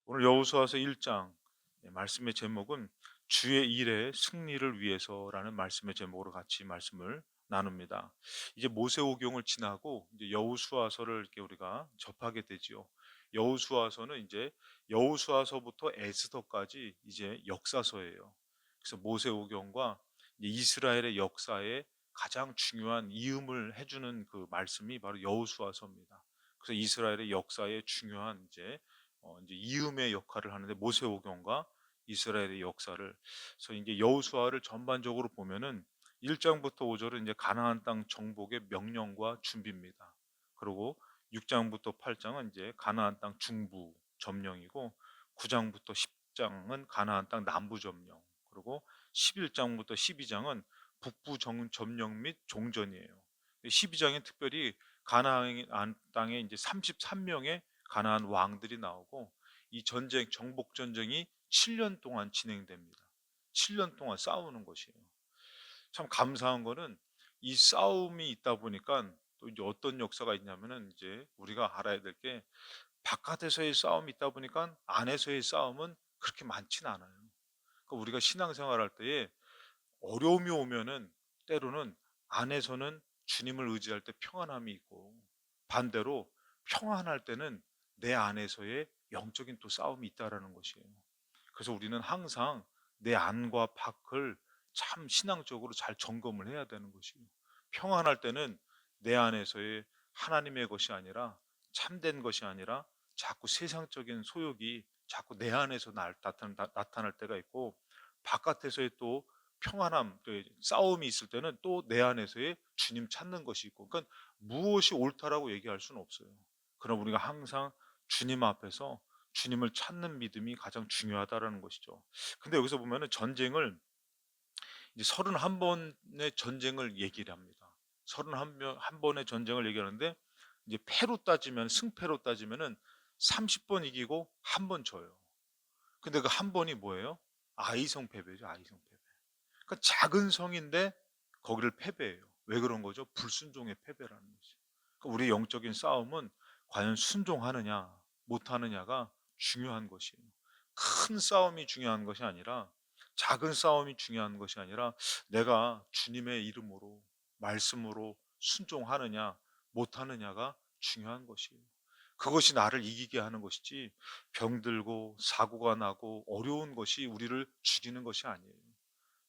오늘 여호수아서 1장 말씀의 제목은 주의 일의 승리를 위해서라는 말씀의 제목으로 같이 말씀을 나눕니다. 이제 모세오경을 지나고 이제 여호수아서를 이렇게 우리가 접하게 되지요. 여호수아서는 이제 여호수아서부터 에스더까지 이제 역사서예요. 그래서 모세오경과 이제 이스라엘의 역사에 가장 중요한 이음을 해주는 그 말씀이 바로 여호수아서입니다. 그래서 이스라엘의 역사에 중요한 이제 이음의 역할을 하는데 모세오경과 이스라엘의 역사를 그래서 이제 여호수아를 전반적으로 보면은 1장부터 5절은 이제 가나안 땅 정복의 명령과 준비입니다. 그리고 6장부터 8장은 이제 가나안 땅 중부 점령이고 9장부터 10장은 가나안 땅 남부 점령. 그리고 11장부터 12장은 북부 점령 및 종전이에요. 12장에 특별히 가나안 땅에 이제 33명의 가나안 왕들이 나오고 이 전쟁 정복 전쟁이 7년 동안 진행됩니다. 7년 동안 싸우는 것이에요. 참 감사한 거는 이 싸움이 있다 보니까 또 이제 어떤 역사가 있냐면은 이제 우리가 알아야 될 게 바깥에서의 싸움이 있다 보니까 안에서의 싸움은 그렇게 많지는 않아요. 그러니까 우리가 신앙생활 할 때에 어려움이 오면은 때로는 안에서는 주님을 의지할 때 평안함이 있고 반대로 평안할 때는 내 안에서의 영적인 또 싸움이 있다라는 것이에요. 그래서 우리는 항상 내 안과 밖을 참 신앙적으로 잘 점검을 해야 되는 것이에요. 평안할 때는 내 안에서의 하나님의 것이 아니라 참된 것이 아니라 자꾸 세상적인 소욕이 자꾸 내 안에서 나타날 때가 있고 바깥에서의 또 평안함, 또 싸움이 있을 때는 또 내 안에서의 주님 찾는 것이 있고, 그러니까 무엇이 옳다라고 얘기할 수는 없어요. 그럼 우리가 항상 주님 앞에서 주님을 찾는 믿음이 가장 중요하다라는 것이죠. 근데 여기서 보면은 전쟁을 이제 31번의 전쟁을 얘기를 합니다. 31번의 전쟁을 얘기하는데 이제 패로 따지면 승패로 따지면은 30번 이기고 한 번 져요. 근데 그 한 번이 뭐예요? 아이성 패배죠, 아이성 패배. 그러니까 작은 성인데 거기를 패배해요. 왜 그런 거죠? 불순종의 패배라는 거지. 그러니까 우리의 영적인 싸움은 과연 순종하느냐, 못하느냐가 중요한 것이에요. 큰 싸움이 중요한 것이 아니라 작은 싸움이 중요한 것이 아니라 내가 주님의 이름으로 말씀으로 순종하느냐, 못하느냐가 중요한 것이에요. 그것이 나를 이기게 하는 것이지 병들고 사고가 나고 어려운 것이 우리를 죽이는 것이 아니에요.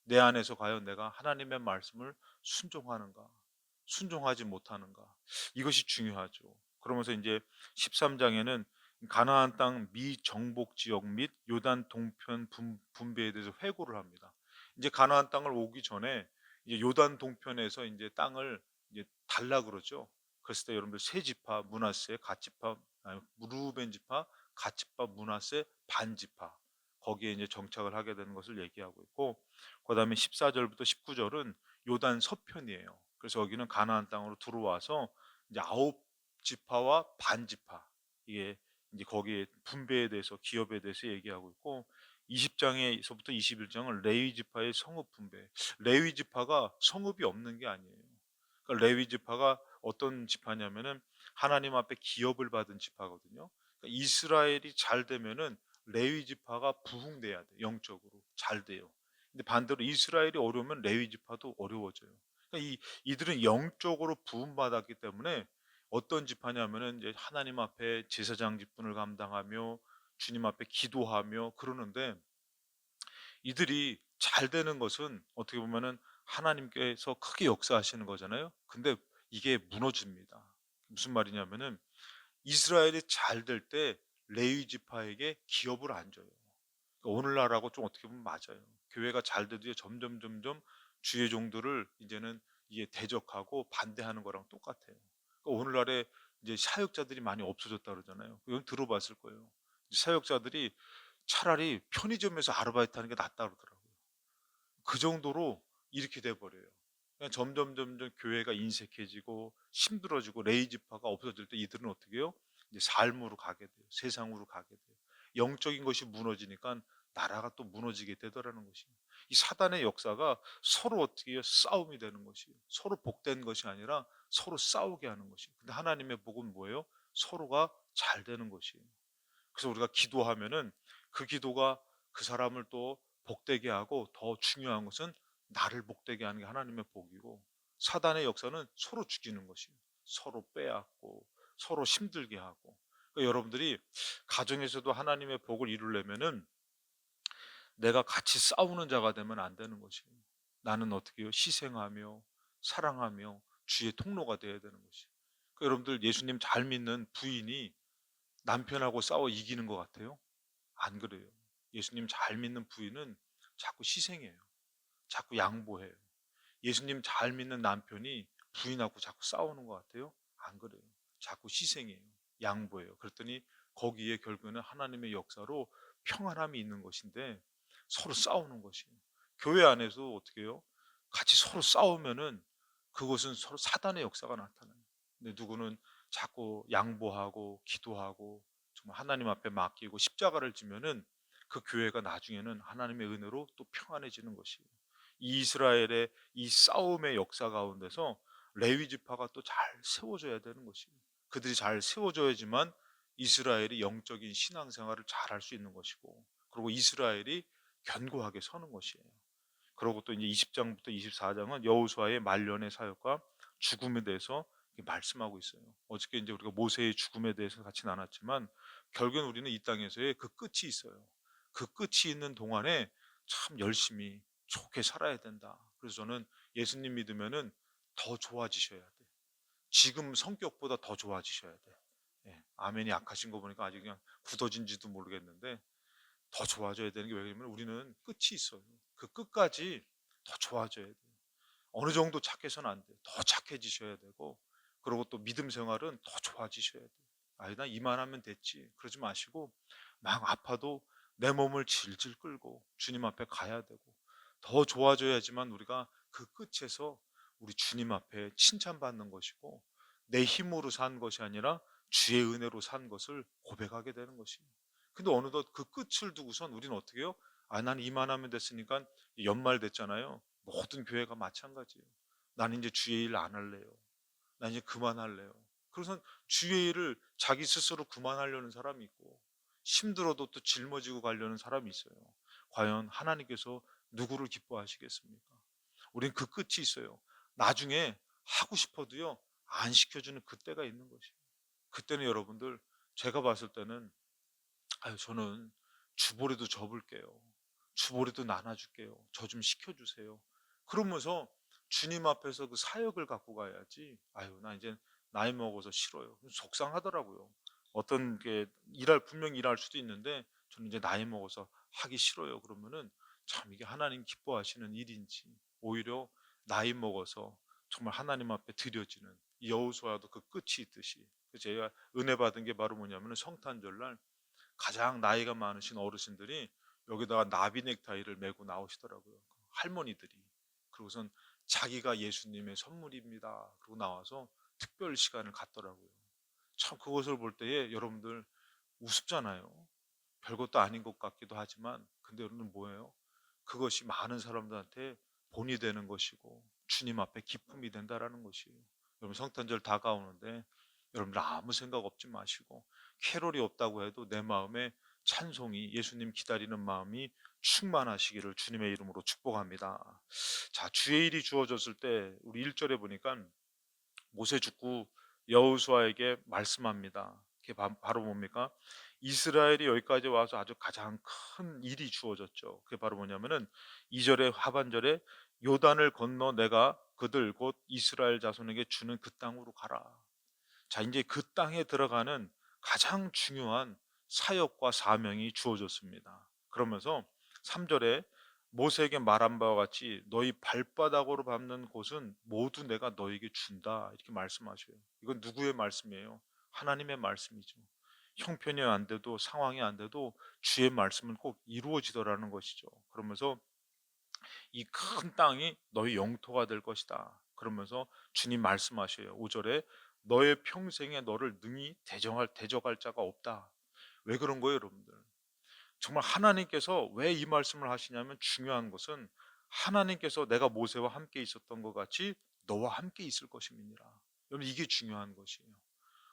내 안에서 과연 내가 하나님의 말씀을 순종하는가, 순종하지 못하는가. 이것이 중요하죠. 그러면서 이제 13장에는 가나안 땅 미정복 지역 및 요단 동편 분배에 대해서 회고를 합니다. 이제 가나안 땅을 오기 전에 이제 요단 동편에서 이제 땅을 이제 달라 그러죠. 그랬을 때 여러분들 세 지파, 므낫세, 갓지파, 루벤 지파, 갓지파, 므낫세, 반 지파 거기에 이제 정착을 하게 되는 것을 얘기하고 있고 그다음에 14절부터 19절은 요단 서편이에요. 그래서 여기는 가나안 땅으로 들어와서 이제 아홉 지파와 반 지파 이게 이제 거기에 분배에 대해서 기업에 대해서 얘기하고 있고 20장에서부터 21장은 레위 지파의 성읍 분배. 레위 지파가 성읍이 없는 게 아니에요. 그러니까 레위 지파가 어떤 지파냐면은 하나님 앞에 기업을 받은 지파거든요. 그러니까 이스라엘이 잘 되면은 레위 지파가 부흥돼야 돼. 영적으로 잘 돼요. 근데 반대로 이스라엘이 어려우면 레위 지파도 어려워져요. 그러니까 이들은 영적으로 부흥 받았기 때문에 어떤 지파냐면은 이제 하나님 앞에 제사장 직분을 감당하며 주님 앞에 기도하며 그러는데 이들이 잘 되는 것은 어떻게 보면은 하나님께서 크게 역사하시는 거잖아요. 근데 이게 무너집니다. 무슨 말이냐면은 이스라엘이 잘 될 때 레위 지파에게 기업을 안 줘요. 그러니까 오늘날하고 좀 어떻게 보면 맞아요. 교회가 잘 돼도 점점 주의 종들을 이제는 이게 대적하고 반대하는 거랑 똑같아요. 그러니까 오늘날에 이제 사역자들이 많이 없어졌다 그러잖아요. 이건 들어봤을 거예요. 사역자들이 차라리 편의점에서 아르바이트 하는 게 낫다 그러더라고요. 그 정도로 이렇게 돼 버려요. 그냥 점점 교회가 인색해지고 힘들어지고 레이지파가 없어질 때 이들은 어떻게 해요? 이제 삶으로 가게 돼요. 세상으로 가게 돼요. 영적인 것이 무너지니까 나라가 또 무너지게 되더라는 것이에요. 이 사단의 역사가 서로 어떻게 해요? 싸움이 되는 것이에요. 서로 복된 것이 아니라 서로 싸우게 하는 것이에요. 근데 하나님의 복은 뭐예요? 서로가 잘 되는 것이에요. 그래서 우리가 기도하면은 그 기도가 그 사람을 또 복되게 하고, 더 중요한 것은 나를 복되게 하는 게 하나님의 복이고, 사단의 역사는 서로 죽이는 것이에요. 서로 빼앗고 서로 힘들게 하고. 그러니까 여러분들이 가정에서도 하나님의 복을 이루려면은 내가 같이 싸우는 자가 되면 안 되는 것이에요. 나는 어떻게 요 희생하며 사랑하며 주의 통로가 되어야 되는 것이에요. 그러니까 여러분들 예수님 잘 믿는 부인이 남편하고 싸워 이기는 것 같아요? 안 그래요. 예수님 잘 믿는 부인은 자꾸 희생해요. 자꾸 양보해요. 예수님 잘 믿는 남편이 부인하고 자꾸 싸우는 것 같아요? 안 그래요. 자꾸 희생해요. 양보해요. 그랬더니 거기에 결국에는 하나님의 역사로 평안함이 있는 것인데, 서로 싸우는 것이에요. 교회 안에서 어떻게 해요? 같이 서로 싸우면은 그것은 서로 사단의 역사가 나타나요. 근데 누구는 자꾸 양보하고 기도하고 정말 하나님 앞에 맡기고 십자가를 지면은 그 교회가 나중에는 하나님의 은혜로 또 평안해지는 것이에요. 이 이스라엘의 이 싸움의 역사 가운데서 레위 지파가 또 잘 세워져야 되는 것이에요. 그들이 잘 세워져야지만 이스라엘이 영적인 신앙생활을 잘 할 수 있는 것이고, 그리고 이스라엘이 견고하게 서는 것이에요. 그리고 또 이제 20장부터 24장은 여호수아의 말년의 사역과 죽음에 대해서 말씀하고 있어요. 어저께 이제 우리가 모세의 죽음에 대해서 같이 나눴지만, 결국엔 우리는 이 땅에서의 그 끝이 있어요. 그 끝이 있는 동안에 참 열심히 좋게 살아야 된다. 그래서 저는 예수님 믿으면은 더 좋아지셔야 돼. 지금 성격보다 더 좋아지셔야 돼. 예, 아멘이 약하신 거 보니까 아직 그냥 굳어진지도 모르겠는데, 더 좋아져야 되는 게 왜냐면 우리는 끝이 있어요. 그 끝까지 더 좋아져야 돼요. 어느 정도 착해서는 안 돼요. 더 착해지셔야 되고, 그리고 또 믿음 생활은 더 좋아지셔야 돼요. 아니, 나 이만하면 됐지. 그러지 마시고, 막 아파도 내 몸을 질질 끌고 주님 앞에 가야 되고, 더 좋아져야지만 우리가 그 끝에서 우리 주님 앞에 칭찬받는 것이고, 내 힘으로 산 것이 아니라 주의 은혜로 산 것을 고백하게 되는 것입니다. 근데 어느덧 그 끝을 두고선 우리는 어떻게 해요? 아, 난 이만하면 됐으니까, 연말 됐잖아요. 모든 교회가 마찬가지예요. 나는 이제 주의 일 안 할래요. 나 이제 그만할래요. 그래서 주의 일을 자기 스스로 그만하려는 사람이 있고, 힘들어도 또 짊어지고 가려는 사람이 있어요. 과연 하나님께서 누구를 기뻐하시겠습니까? 우린 그 끝이 있어요. 나중에 하고 싶어도요, 안 시켜주는 그때가 있는 것이에요. 그때는 여러분들, 제가 봤을 때는, 아유, 저는 주보리도 접을게요. 주보리도 나눠줄게요. 저 좀 시켜주세요. 그러면서 주님 앞에서 그 사역을 갖고 가야지. 아유, 나 이제 나이 먹어서 싫어요. 속상하더라고요. 어떤 게 분명히 일할 수도 있는데, 저는 이제 나이 먹어서 하기 싫어요. 그러면은 참 이게 하나님 기뻐하시는 일인지, 오히려 나이 먹어서 정말 하나님 앞에 드려지는 이 여호수아도 그 끝이 있듯이, 제가 은혜 받은 게 바로 뭐냐면, 성탄절날 가장 나이가 많으신 어르신들이 여기다가 나비 넥타이를 메고 나오시더라고요. 할머니들이. 그리고선 자기가 예수님의 선물입니다. 그러고 나와서 특별 시간을 갖더라고요. 참 그것을 볼 때에 여러분들 우습잖아요. 별것도 아닌 것 같기도 하지만, 근데 여러분 뭐예요? 그것이 많은 사람들한테 본이 되는 것이고 주님 앞에 기쁨이 된다라는 것이에요. 여러분 성탄절 다가오는데, 여러분들 아무 생각 없지 마시고, 캐롤이 없다고 해도 내 마음에 찬송이, 예수님 기다리는 마음이 충만하시기를 주님의 이름으로 축복합니다. 자, 주의 일이 주어졌을 때 우리 1절에 보니까 모세 죽고 여호수아에게 말씀합니다. 그게 바로 뭡니까? 이스라엘이 여기까지 와서 아주 가장 큰 일이 주어졌죠. 그게 바로 뭐냐면은 2절의 하반절에 요단을 건너 내가 그들 곧 이스라엘 자손에게 주는 그 땅으로 가라. 자, 이제 그 땅에 들어가는 가장 중요한 사역과 사명이 주어졌습니다. 그러면서 3절에 모세에게 말한 바와 같이 너희 발바닥으로 밟는 곳은 모두 내가 너에게 준다, 이렇게 말씀하셔요. 이건 누구의 말씀이에요? 하나님의 말씀이죠. 형편이 안 돼도, 상황이 안 돼도 주의 말씀은 꼭 이루어지더라는 것이죠. 그러면서 이 큰 땅이 너희 영토가 될 것이다. 그러면서 주님 말씀하셔요. 5절에 너의 평생에 너를 능히 대적할 자가 없다. 왜 그런 거예요, 여러분들? 정말 하나님께서 왜 이 말씀을 하시냐면, 중요한 것은 하나님께서 내가 모세와 함께 있었던 것 같이 너와 함께 있을 것임이니라. 여러분, 이게 중요한 것이에요.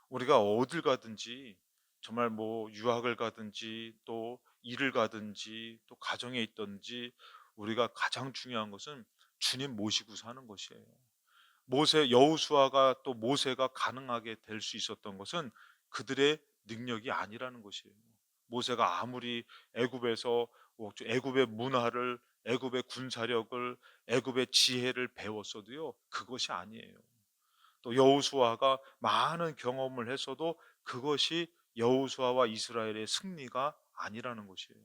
우리가 어딜 가든지 정말 뭐 유학을 가든지 또 일을 가든지 또 가정에 있든지 우리가 가장 중요한 것은 주님 모시고 사는 것이에요. 모세 여호수아가 또 모세가 가능하게 될 수 있었던 것은 그들의 능력이 아니라는 것이에요. 모세가 아무리 애굽에서 애굽의 문화를, 애굽의 군사력을, 애굽의 지혜를 배웠어도요, 그것이 아니에요. 또 여호수아가 많은 경험을 했어도 그것이 여호수아와 이스라엘의 승리가 아니라는 것이에요.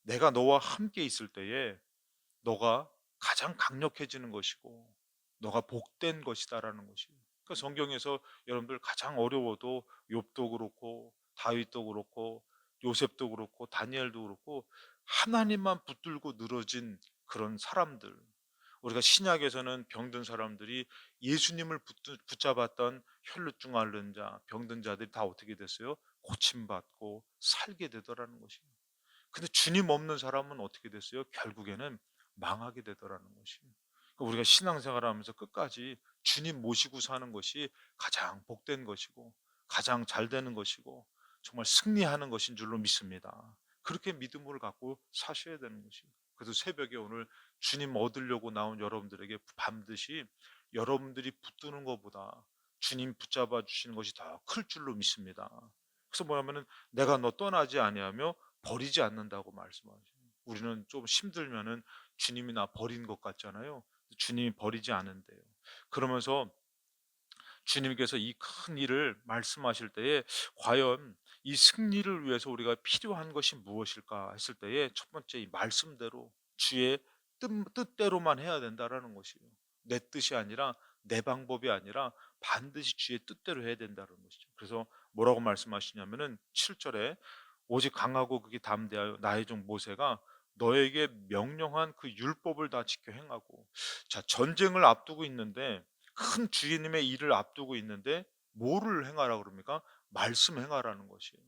내가 너와 함께 있을 때에 너가 가장 강력해지는 것이고 너가 복된 것이다라는 것이. 그러니까 성경에서 여러분들 가장 어려워도 욥도 그렇고 다윗도 그렇고 요셉도 그렇고 다니엘도 그렇고 하나님만 붙들고 늘어진 그런 사람들. 우리가 신약에서는 병든 사람들이 예수님을 붙잡았던 혈루증 앓는 자, 병든 자들이 다 어떻게 됐어요? 고침받고 살게 되더라는 것이에요. 근데 주님 없는 사람은 어떻게 됐어요? 결국에는 망하게 되더라는 것이에요. 그러니까 우리가 신앙생활하면서 끝까지 주님 모시고 사는 것이 가장 복된 것이고 가장 잘 되는 것이고 정말 승리하는 것인 줄로 믿습니다. 그렇게 믿음을 갖고 사셔야 되는 것이에요. 그래서 새벽에 오늘 주님 얻으려고 나온 여러분들에게 반드시 여러분들이 붙드는 것보다 주님 붙잡아 주시는 것이 더 클 줄로 믿습니다. 그래서 뭐냐면은 내가 너 떠나지 아니하며 버리지 않는다고 말씀하셔요. 우리는 좀 힘들면은 주님이 나 버린 것 같잖아요. 주님이 버리지 않은데요. 그러면서 주님께서 이 큰 일을 말씀하실 때에 과연 이 승리를 위해서 우리가 필요한 것이 무엇일까 했을 때에 첫 번째 이 말씀대로 주의 뜻대로만 해야 된다라는 것이에요. 내 뜻이 아니라 내 방법이 아니라 반드시 주의 뜻대로 해야 된다는 것이죠. 그래서 뭐라고 말씀하시냐면은 7절에 오직 강하고 그게 담대하여 나의 종 모세가 너에게 명령한 그 율법을 다 지켜 행하고. 자, 전쟁을 앞두고 있는데 큰 주님의 일을 앞두고 있는데 뭐를 행하라 그럽니까? 말씀 행하라는 것이에요.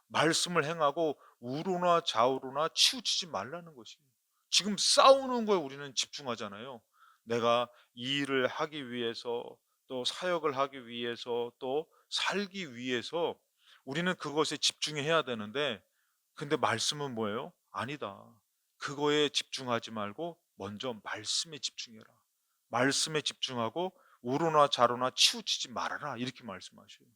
말씀을 행하고 우로나 좌우로나 치우치지 말라는 것이에요. 지금 싸우는 거에 우리는 집중하잖아요. 내가 이 일을 하기 위해서 또 사역을 하기 위해서 또 살기 위해서 우리는 그것에 집중해야 되는데 근데 말씀은 뭐예요? 아니다. 그거에 집중하지 말고 먼저 말씀에 집중해라. 말씀에 집중하고 우로나 좌로나 치우치지 말아라. 이렇게 말씀하셔요.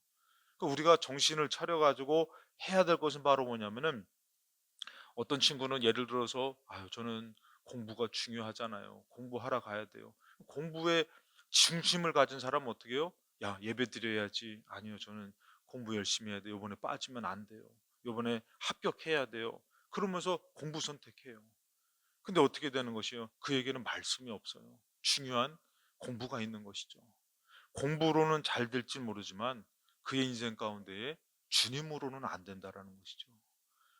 그러니까 우리가 정신을 차려 가지고 해야 될 것은 바로 뭐냐면은 어떤 친구는 예를 들어서 아유 저는 공부가 중요하잖아요. 공부하러 가야 돼요. 공부에 중심을 가진 사람은 어떻게 해요? 야, 예배 드려야지. 아니요. 저는 공부 열심히 해야 돼요. 요번에 빠지면 안 돼요. 요번에 합격해야 돼요. 그러면서 공부 선택해요. 근데 어떻게 되는 것이요? 그에게는 말씀이 없어요. 중요한 공부가 있는 것이죠. 공부로는 잘 될지 모르지만 그의 인생 가운데에 주님으로는 안 된다라는 것이죠.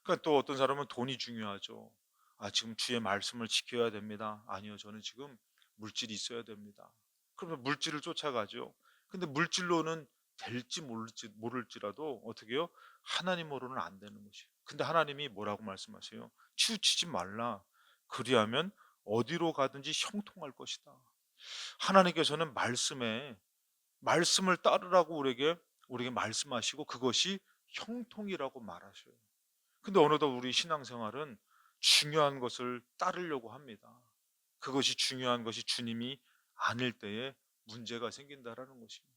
그러니까 또 어떤 사람은 돈이 중요하죠. 아, 지금 주의 말씀을 지켜야 됩니다. 아니요, 저는 지금 물질이 있어야 됩니다. 그러면 물질을 쫓아가죠. 근데 물질로는 될지 모를지라도 어떻게 해요? 하나님으로는 안 되는 것이에요. 근데 하나님이 뭐라고 말씀하세요? 치우치지 말라. 그리하면 어디로 가든지 형통할 것이다. 하나님께서는 말씀을 따르라고 우리에게 말씀하시고 그것이 형통이라고 말하셔요. 근데 어느덧 우리 신앙생활은 중요한 것을 따르려고 합니다. 그것이 중요한 것이 주님이 아닐 때에 문제가 생긴다라는 것입니다.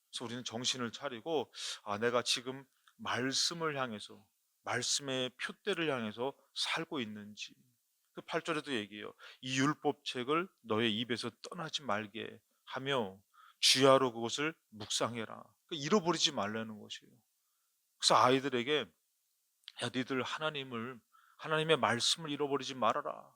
그래서 우리는 정신을 차리고 아, 내가 지금 말씀을 향해서 말씀의 표대를 향해서 살고 있는지. 그 8절에도 얘기해요. 이 율법책을 너의 입에서 떠나지 말게 하며 주야로 그것을 묵상해라. 그러니까 잃어버리지 말라는 것이에요. 그래서 아이들에게 야, 니들 하나님의 말씀을 잃어버리지 말아라.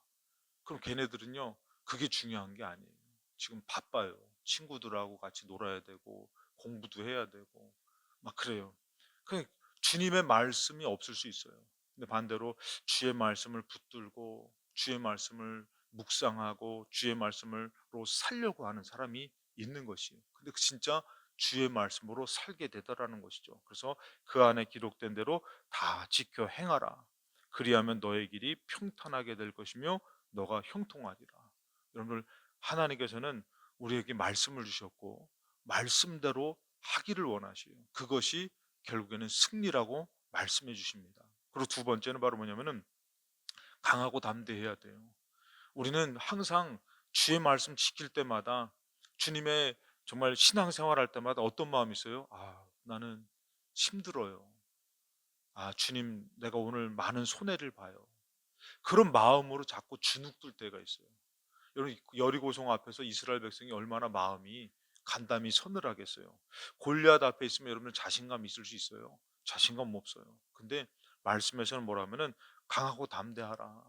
그럼 걔네들은요, 그게 중요한 게 아니에요. 지금 바빠요. 친구들하고 같이 놀아야 되고, 공부도 해야 되고, 막 그래요. 그 주님의 말씀이 없을 수 있어요. 근데 반대로 주의 말씀을 붙들고, 주의 말씀을 묵상하고, 주의 말씀으로 살려고 하는 사람이 있는 것이에요. 근데 진짜 주의 말씀으로 살게 되더라는 것이죠. 그래서 그 안에 기록된 대로 다 지켜 행하라. 그리하면 너의 길이 평탄하게 될 것이며 너가 형통하리라. 여러분들 하나님께서는 우리에게 말씀을 주셨고 말씀대로 하기를 원하시요. 그것이 결국에는 승리라고 말씀해 주십니다. 그리고 두 번째는 바로 뭐냐면은 강하고 담대해야 돼요. 우리는 항상 주의 말씀 지킬 때마다, 주님의 정말 신앙생활할 때마다 어떤 마음이 있어요? 나는 힘들어요. 주님, 내가 오늘 많은 손해를 봐요. 그런 마음으로 자꾸 주눅들 때가 있어요. 여러분, 여리고성 앞에서 이스라엘 백성이 얼마나 마음이 간담이 서늘하겠어요. 골리앗 앞에 있으면 여러분 자신감 있을 수 있어요? 자신감 없어요. 근데 말씀에서는 뭐라면은 강하고 담대하라.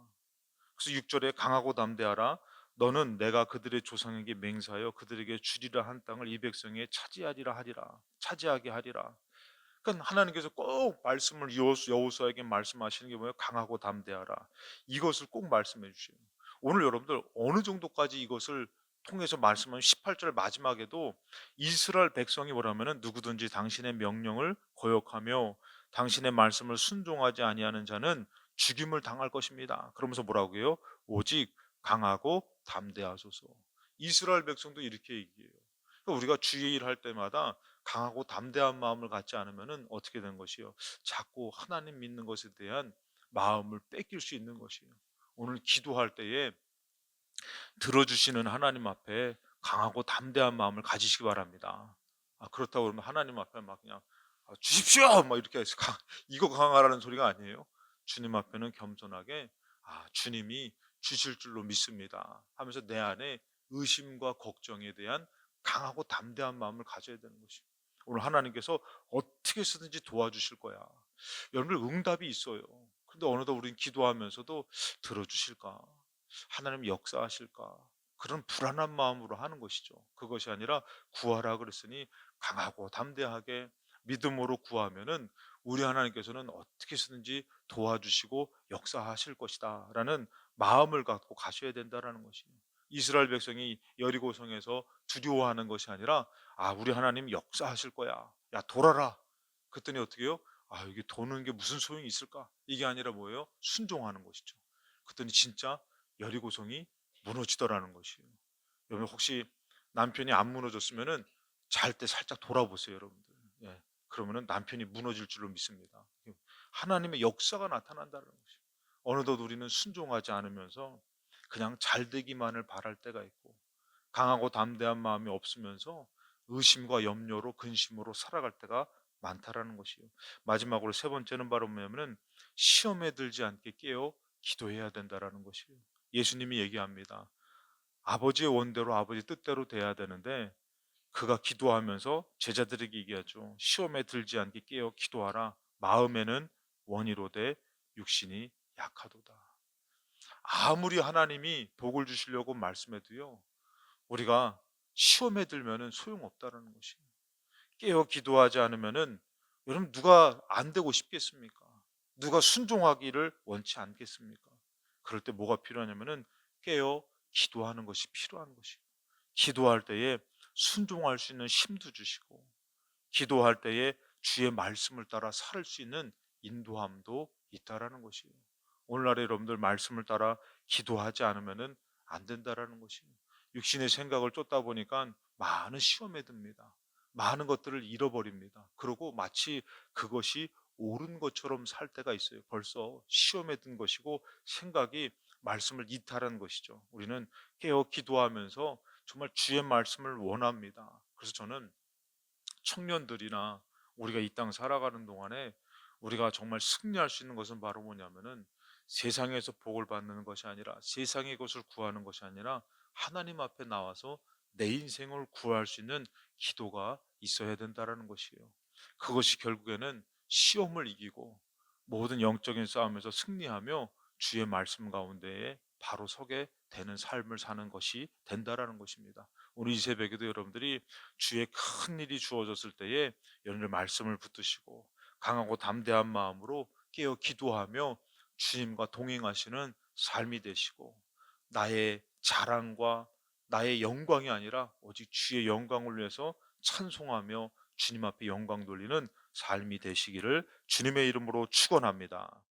그래서 6절에 강하고 담대하라. 너는 내가 그들의 조상에게 맹세하여 그들에게 주리라 한 땅을 이 백성에 차지하리라 하리라. 차지하게 하리라. 그러니까 하나님께서 꼭 말씀을 여호수아에게 말씀하시는 게 뭐예요? 강하고 담대하라. 이것을 꼭 말씀해 주셔요. 오늘 여러분들 어느 정도까지 이것을 통해서 말씀하는 18절 마지막에도 이스라엘 백성이 뭐라면은 누구든지 당신의 명령을 거역하며 당신의 말씀을 순종하지 아니하는 자는 죽임을 당할 것입니다. 그러면서 뭐라고 해요? 오직 강하고 담대하소서. 이스라엘 백성도 이렇게 얘기해요. 그러니까 우리가 주의 일할 때마다 강하고 담대한 마음을 갖지 않으면은 어떻게 된 것이요? 자꾸 하나님 믿는 것에 대한 마음을 뺏길 수 있는 것이에요. 오늘 기도할 때에 들어주시는 하나님 앞에 강하고 담대한 마음을 가지시기 바랍니다. 그렇다고 그러면 하나님 앞에 막 그냥 주십시오! 막 이렇게 해서 이거 강하라는 소리가 아니에요. 주님 앞에는 겸손하게 주님이 주실 줄로 믿습니다 하면서 내 안에 의심과 걱정에 대한 강하고 담대한 마음을 가져야 되는 것이에요. 오늘 하나님께서 어떻게 쓰든지 도와주실 거야. 여러분들 응답이 있어요. 근데 어느덧 우린 기도하면서도 들어주실까? 하나님 역사하실까? 그런 불안한 마음으로 하는 것이죠. 그것이 아니라 구하라 그랬으니 강하고 담대하게 믿음으로 구하면은 우리 하나님께서는 어떻게 쓰든지 도와주시고 역사하실 것이다 라는 마음을 갖고 가셔야 된다라는 것이에요. 이스라엘 백성이 여리고성에서 두려워하는 것이 아니라 우리 하나님 역사하실 거야. 야 돌아라. 그랬더니 어떻게 해요? 이게 도는 게 무슨 소용이 있을까? 이게 아니라 뭐예요? 순종하는 것이죠. 그랬더니 진짜 여리고성이 무너지더라는 것이에요. 여러분 혹시 남편이 안 무너졌으면은 잘 때 살짝 돌아보세요, 여러분들. 예. 그러면은 남편이 무너질 줄로 믿습니다. 하나님의 역사가 나타난다는 것이에요. 어느덧 우리는 순종하지 않으면서 그냥 잘 되기만을 바랄 때가 있고 강하고 담대한 마음이 없으면서 의심과 염려로 근심으로 살아갈 때가 많다라는 것이에요. 마지막으로 세 번째는 바로 뭐냐면은 시험에 들지 않게 깨어 기도해야 된다라는 것이에요. 예수님이 얘기합니다. 아버지의 원대로 아버지 뜻대로 돼야 되는데 그가 기도하면서 제자들에게 얘기하죠. 시험에 들지 않게 깨어 기도하라. 마음에는 원이로되 육신이 약하도다. 아무리 하나님이 복을 주시려고 말씀해도요. 우리가 시험에 들면은 소용없다라는 것이에요. 깨어 기도하지 않으면은 여러분 누가 안 되고 싶겠습니까? 누가 순종하기를 원치 않겠습니까? 그럴 때 뭐가 필요하냐면은 깨어 기도하는 것이 필요한 것이에요. 기도할 때에 순종할 수 있는 힘도 주시고 기도할 때에 주의 말씀을 따라 살 수 있는 인도함도 있다라는 것이에요. 오늘날 여러분들 말씀을 따라 기도하지 않으면은 안 된다라는 것이에요. 육신의 생각을 쫓다 보니까 많은 시험에 듭니다. 많은 것들을 잃어버립니다. 그리고 마치 그것이 옳은 것처럼 살 때가 있어요. 벌써 시험에 든 것이고 생각이 말씀을 이탈한 것이죠. 우리는 깨어 기도하면서 정말 주의 말씀을 원합니다. 그래서 저는 청년들이나 우리가 이 땅 살아가는 동안에 우리가 정말 승리할 수 있는 것은 바로 뭐냐면은 세상에서 복을 받는 것이 아니라 세상의 것을 구하는 것이 아니라 하나님 앞에 나와서 내 인생을 구할 수 있는 기도가 있어야 된다라는 것이에요. 그것이 결국에는 시험을 이기고 모든 영적인 싸움에서 승리하며 주의 말씀 가운데에 바로 서게 되는 삶을 사는 것이 된다라는 것입니다. 오늘 이 새벽에도 여러분들이 주의 큰 일이 주어졌을 때에 여러분들 말씀을 붙드시고 강하고 담대한 마음으로 깨어 기도하며 주님과 동행하시는 삶이 되시고 나의 자랑과 나의 영광이 아니라 오직 주의 영광을 위해서 찬송하며 주님 앞에 영광 돌리는 삶이 되시기를 주님의 이름으로 축원합니다.